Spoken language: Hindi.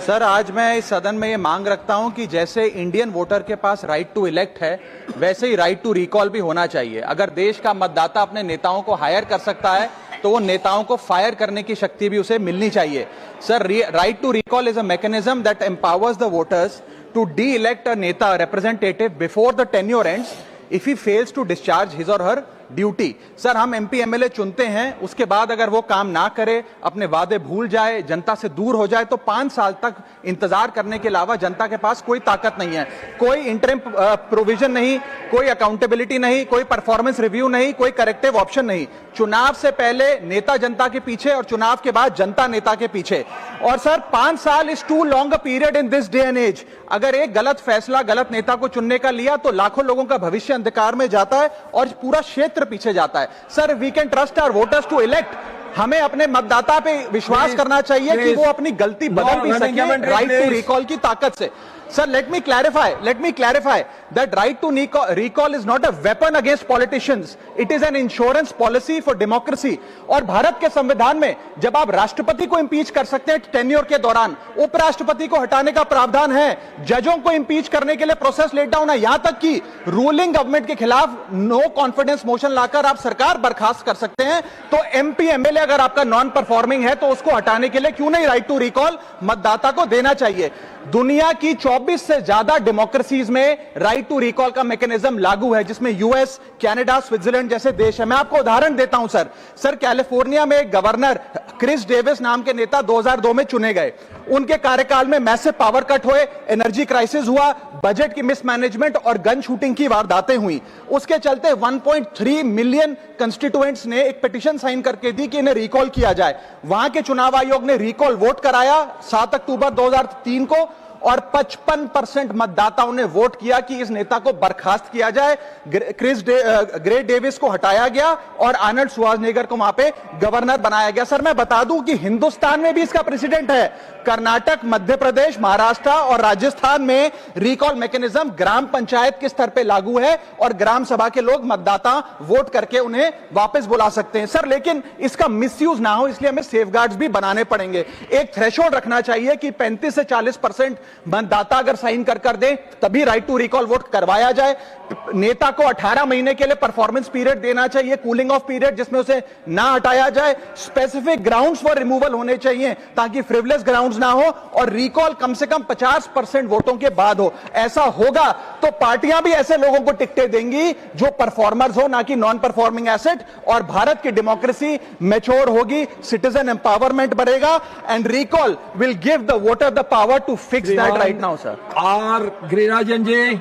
सर, आज मैं इस सदन में ये मांग रखता हूं कि जैसे इंडियन वोटर के पास राइट टू इलेक्ट है, वैसे ही राइट टू रिकॉल भी होना चाहिए। अगर देश का मतदाता अपने नेताओं को हायर कर सकता है तो वो नेताओं को फायर करने की शक्ति भी उसे मिलनी चाहिए। Sir, right to recall is a mechanism that empowers the voters to de elect a neta representative before the tenure ends if he fails to discharge his or her duty. Sir, हम एमपी एमएलए चुनते हैं, उसके बाद अगर वो काम ना करे, अपने वादे भूल जाए, जनता से दूर हो जाए, तो 5 साल तक इंतजार करने के अलावा जनता के पास कोई ताकत नहीं है। कोई इंटरिम प्रोविजन नहीं, कोई अकाउंटेबिलिटी नहीं, कोई परफॉर्मेंस रिव्यू नहीं, कोई करेक्टिव ऑप्शन नहीं। चुनाव से पहले नेता जनता के पीछे और चुनाव के बाद जनता नेता के पीछे। और सर, 5 साल is too long a period in this day and age. अगर एक गलत फैसला गलत नेता को चुनने का लिया तो लाखों लोगों का भविष्य अंधकार में जाता है और पूरा क्षेत्र पीछे जाता है। Sir, we can trust our voters to elect. हमें अपने मतदाता पे विश्वास करना चाहिए कि वो अपनी गलती बदल भी सके राइट टू रिकॉल की ताकत से। Sir, let me clarify that right to recall is not a weapon against politicians. It is an insurance policy for democracy. और भारत के संविधान में जब आप राष्ट्रपति को इंपीच कर सकते हैं टेन्योर के दौरान, उपराष्ट्रपति को हटाने का प्रावधान है, जजों को इंपीच करने के लिए प्रोसेस लेट डाउन है, यहां तक कि रूलिंग गवर्नमेंट के खिलाफ नो कॉन्फिडेंस मोशन लाकर आप सरकार बर्खास्त कर सकते हैं। तो एमपी एमएलए अगर आपका नॉन परफॉर्मिंग है तो उसको हटाने के लिए क्यों नहीं राइट टू रिकॉल मतदाता को देना चाहिए। दुनिया की 24 से ज्यादा डेमोक्रेसीज में राइट टू रिकॉल का मैकेनिज्म लागू है, जिसमें यूएस, कनाडा, स्विट्जरलैंड जैसे देश है। मैं आपको उदाहरण देता हूं सर, कैलिफोर्निया में एक गवर्नर क्रिस डेविस नाम के नेता 2002 में चुने गए। उनके कार्यकाल में मैसिव पावर कट हुए, एनर्जी क्राइसिस हुआ, बजट की मिसमैनेजमेंट और गन शूटिंग की वारदातें हुई। उसके चलते 1.3 मिलियन कंस्टिट्यूएंट्स ने एक पिटीशन साइन करके दी कि इन्हें रिकॉल किया जाए। वहां के चुनाव आयोग ने रिकॉल वोट कराया 7 अक्टूबर 2003 को और 55% मतदाताओं ने वोट किया कि इस नेता को बर्खास्त किया जाए। ग्रे डेविस को हटाया गया और आर्नल्ड श्वार्ज़नेगर को वहां पे गवर्नर बनाया गया। सर, मैं बता दूं कि हिंदुस्तान में भी इसका प्रेसिडेंट है। कर्नाटक, मध्य प्रदेश, महाराष्ट्र और राजस्थान में रिकॉल मैकेनिज्म ग्राम पंचायत के स्तर पे लागू है और ग्राम सभा के लोग मतदाता वोट करके उन्हें वापस बुला सकते हैं। सर, लेकिन इसका मिसयूज ना हो, इसलिए हमें सेफगार्ड्स भी बनाने पड़ेंगे। एक थ्रेशोल्ड रखना चाहिए कि 35 से 40% मतदाता अगर साइन कर दे तभी राइट टू रिकॉल वोट करवाया जाए। नेता को 18 महीने के लिए परफॉर्मेंस पीरियड देना चाहिए, कूलिंग ऑफ पीरियड, जिसमें उसे ना हटाया जाए। स्पेसिफिक ग्राउंड्स फॉर रिमूवल होने चाहिए ताकि फ्रिवलेस ग्राउंड्स ना हो और रिकॉल कम से कम 50% वोटों के बाद हो। ऐसा होगा तो पार्टियां भी ऐसे लोगों को टिकटें देंगी जो परफॉर्मर्स हो, ना कि नॉन परफॉर्मिंग एसेट, और भारत की डेमोक्रेसी मैच्योर होगी, सिटीजन एम्पावरमेंट बढ़ेगा and recall will give the voter the power to fix that right now. Sir, R Girirajan ji.